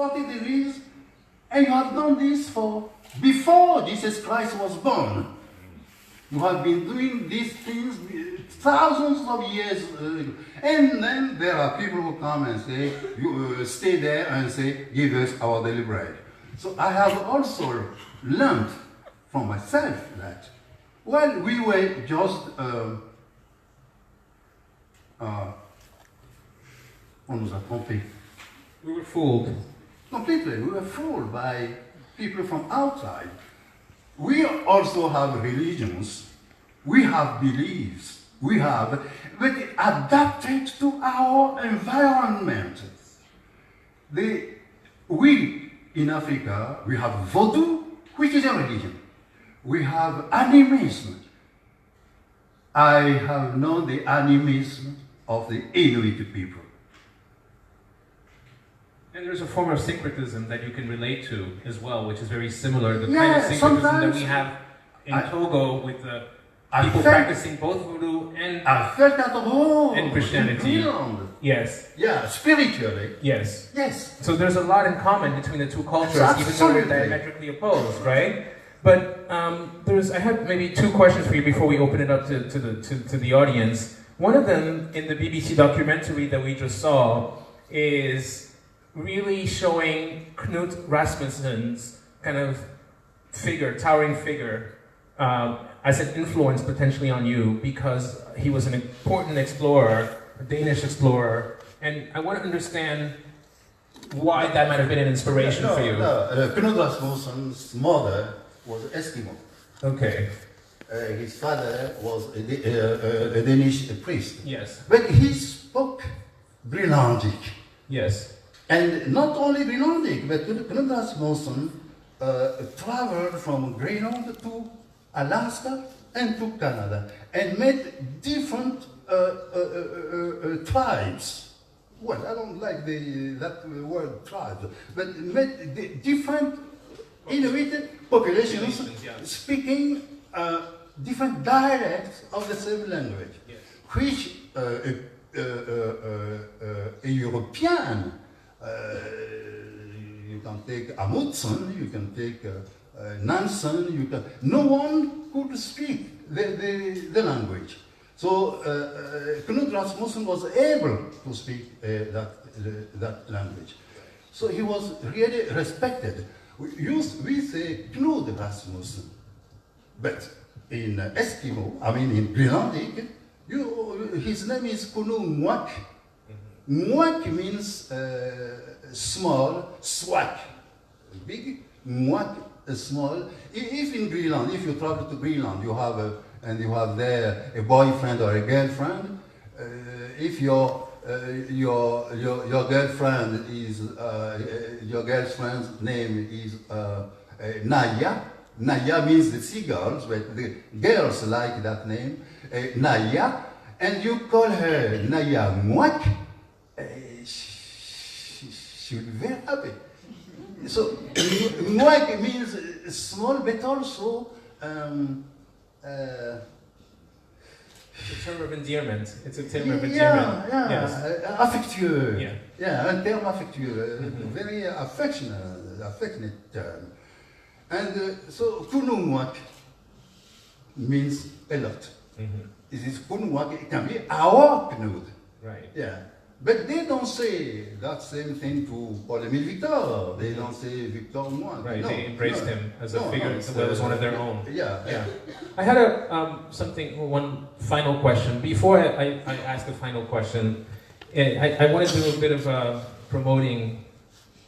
40 degrees, and you have done this for before Jesus Christ was born. You have been doing these things thousands of years ago. And then there are people who come and say, you stay there and say, give us our daily bread. So I have also learned from myself that while we were just on nous a trompés. We were fooled. Completely, we were fooled by people from outside. We also have religions, we have beliefs, but adapted to our environment. We in Africa, we have Vodou, which is a religion. We have animism. I have known the animism of the Inuit people. And there's a form of syncretism that you can relate to as well, which is very similar. The kind of syncretism that we have in Togo with the people practicing both voodoo and Christianity. Yes. Yeah, spiritually. Yes. Yes. So there's a lot in common between the two cultures, even though they're diametrically opposed, right? But I have maybe two questions for you before we open it up to the audience. One of them, in the BBC documentary that we just saw, is really showing Knut Rasmussen's kind of towering figure, as an influence potentially on you, because he was an important explorer, a Danish explorer, and I want to understand why that might have been an inspiration for you. Knut Rasmussen's mother was Eskimo. Okay. His father was a Danish priest. Yes. But he spoke Greenlandic. Yes. And not only Greenlandic, but Knut Rasmussen traveled from Greenland to Alaska and to Canada and met different tribes. Well, I don't like that word tribes, but met different Inuit populations speaking different dialects of the same language, yes. Which a European, you can take Amundsen, you can take Nansen, no one could speak the language. So Knut Rasmussen was able to speak that language. So he was really respected. We say Knut Rasmussen, but in Eskimo, in Greenlandic, his name is Kunu Mwak. Mwak means small, swak, big, Mwak small. If in Greenland, if you travel to Greenland, you have there a boyfriend or a girlfriend. If your girlfriend is your girlfriend's name is Naya. Naya means the seagulls, but the girls like that name, Naya, and you call her Naya Mwak. She will be very happy. So Mwak means small, but also it's a term of endearment. It's a term of endearment. Yes. Affectueux. Yeah, un terme affectueux. Very affectionate term. And so Kunumwak means a lot. It is Kunumwak, it can be our Knut. Right. Yeah. But they don't say that same thing to Paul-Émile Victor. They don't say Victor Mwak. Right, they embraced him as a figure, that was one of their own. Yeah. I had one final question. Before I ask the final question, I want to do a bit of promoting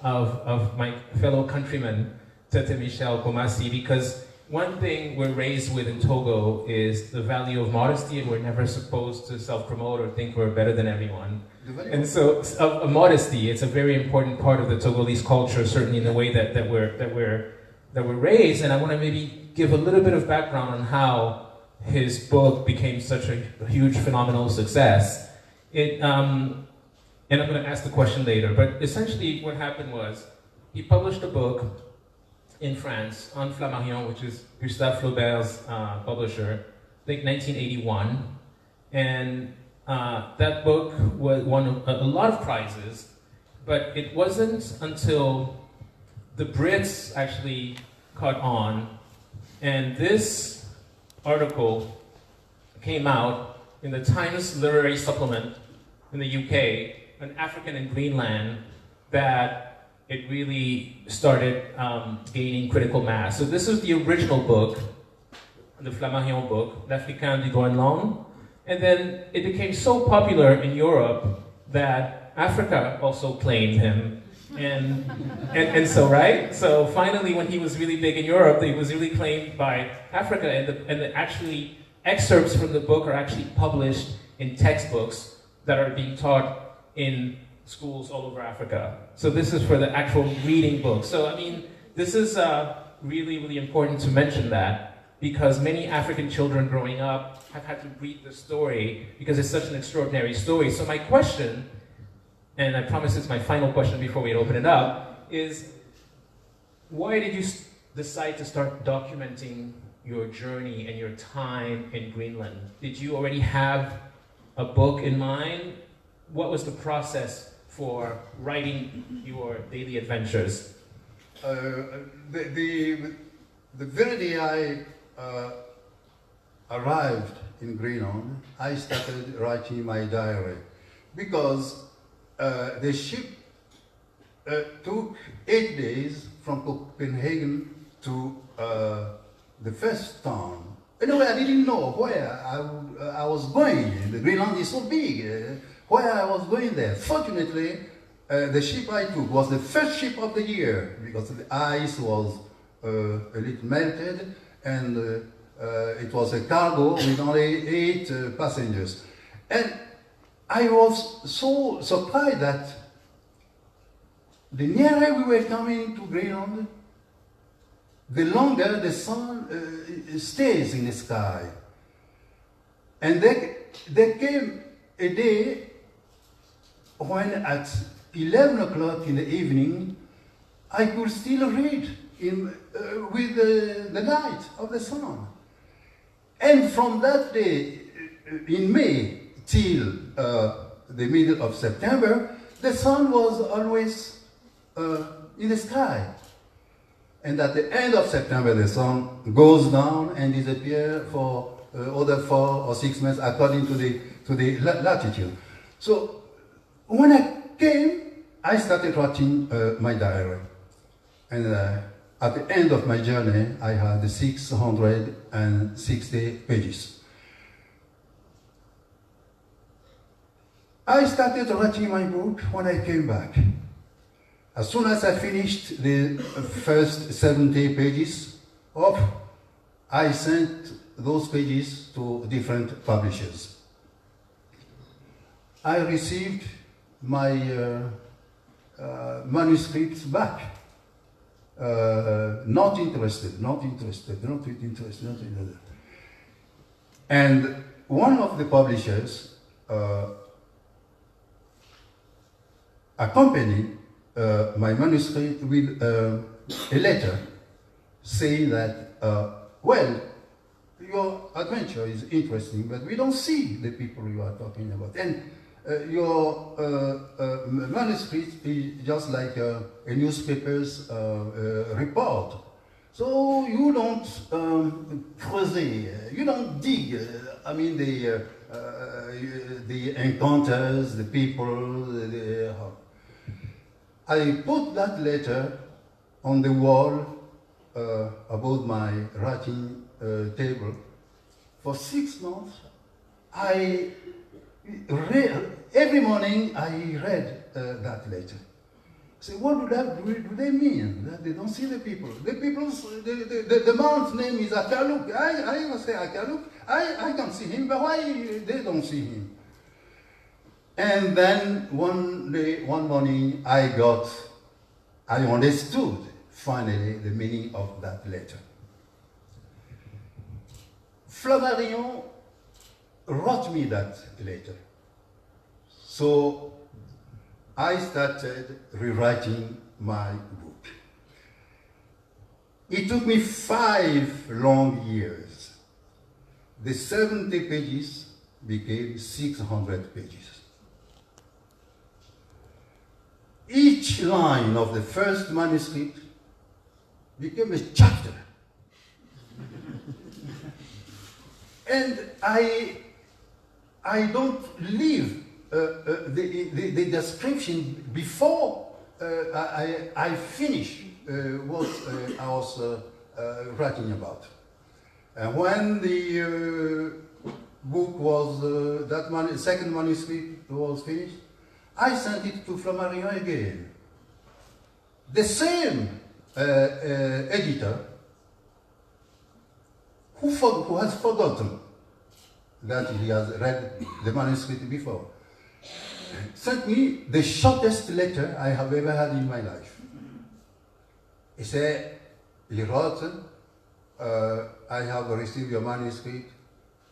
of my fellow countryman, Tété-Michel Kpomassie, because one thing we're raised with in Togo is the value of modesty, and we're never supposed to self-promote or think we're better than everyone. And so, modesty, it's a very important part of the Togolese culture, certainly in the way that we're raised. And I want to maybe give a little bit of background on how his book became such a huge, phenomenal success. And I'm going to ask the question later. But essentially, what happened was he published a book in France on Flammarion, which is Gustave Flaubert's publisher, I think 1981, and that book won a lot of prizes, but it wasn't until the Brits actually caught on, and this article came out in the Times Literary Supplement in the UK, An African in Greenland, that it really started gaining critical mass. So this was the original book, the Flammarion book, L'Africain du Groenland, and then it became so popular in Europe that Africa also claimed him. And so, right? So finally, when he was really big in Europe, he was really claimed by Africa, and actually excerpts from the book are actually published in textbooks that are being taught in schools all over Africa. So this is for the actual reading book. So I mean, this is really, really important to mention that, because many African children growing up have had to read the story because it's such an extraordinary story. So my question, and I promise it's my final question before we open it up, is why did you decide to start documenting your journey and your time in Greenland? Did you already have a book in mind? What was the process for writing your daily adventures? The very day I arrived in Greenland, I started writing my diary, because the ship took 8 days from Copenhagen to the first town. Anyway, I didn't know where I was going. The Greenland is so big. Where I was going there. Fortunately, the ship I took was the first ship of the year, because the ice was a little melted, and it was a cargo with only 8 passengers. And I was so surprised that the nearer we were coming to Greenland, the longer the sun stays in the sky. And there came a day when at 11 o'clock in the evening, I could still read with the light of the sun. And from that day, in May till the middle of September, the sun was always in the sky. And at the end of September, the sun goes down and disappears for other 4 or 6 months according to the latitude. So when I came, I started writing my diary. And at the end of my journey, I had 660 pages. I started writing my book when I came back. As soon as I finished the first 70 pages off, I sent those pages to different publishers. I received my manuscripts back. Not interested. And one of the publishers accompanied my manuscript with a letter saying that, well, your adventure is interesting, but we don't see the people you are talking about. And your manuscript is just like a newspaper's report. So you don't creuser, you don't dig. I mean, the encounters, the people, I put that letter on the wall above my writing table. For 6 months, every morning I read that letter. So what do they mean? That they don't see the people. The man's name is Akaluk. I must say Akaluk. I can see him, but why they don't see him? And then one morning, I understood finally the meaning of that letter. Flammarion wrote me that letter. So I started rewriting my book. It took me 5 long years. The 70 pages became 600 pages. each line of the first manuscript became a chapter. And I don't leave the description before I finish what I was writing about. And when the book was, second manuscript was finished, I sent it to Flammarion again. The same editor who has forgotten that he has read the manuscript before, sent me the shortest letter I have ever had in my life. He wrote, I have received your manuscript,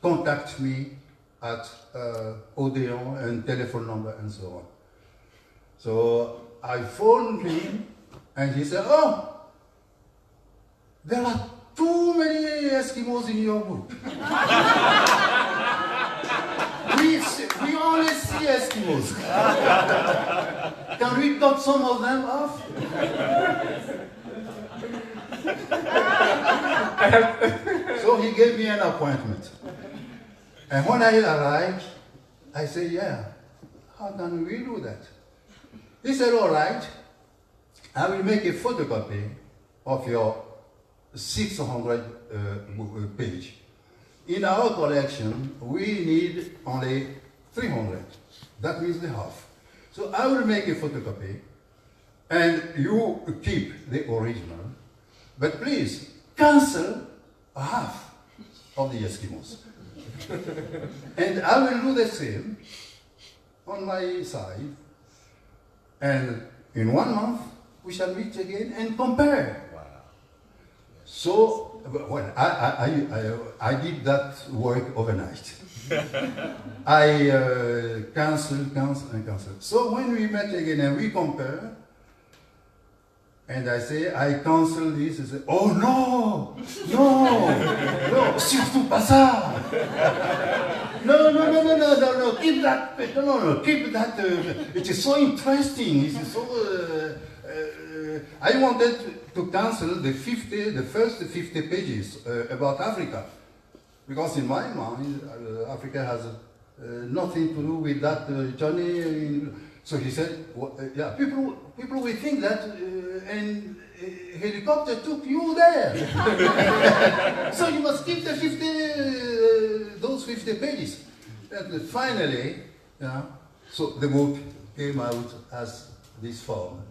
contact me at Odeon and telephone number and so on. So I phoned him and he said, oh, there are too many Eskimos in your book. we only see Eskimos. Can we cut some of them off? So he gave me an appointment. And when I arrived, I said, yeah, how can we do that? He said, all right, I will make a photocopy of your 600 page. In our collection, we need only 300. That means the half. So I will make a photocopy, and you keep the original, but please cancel half of the Eskimos. And I will do the same on my side, and in 1 month we shall meet again and compare. Wow. So, well, I did that work overnight. I cancel. So when we met again and we compare, and I say, I cancel this, he say, oh no, surtout pas ça. No, keep that, keep that, it is so interesting, it is so, I wanted to cancel the first 50 pages about Africa, because in my mind, Africa has nothing to do with that journey. So he said, well, yeah, people will think that a helicopter took you there. So you must keep the those 50 pages. And finally, yeah, so the book came out as this form,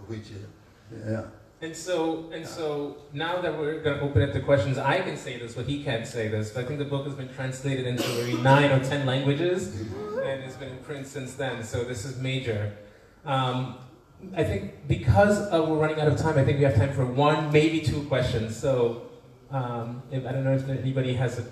which, yeah. And so now that we're going to open it to questions, I can say this, but he can't say this. I think the book has been translated into maybe 9 or 10 languages, and it's been in print since then, so this is major. I think because we're running out of time, I think we have time for 1, maybe 2 questions. So I don't know if anybody has a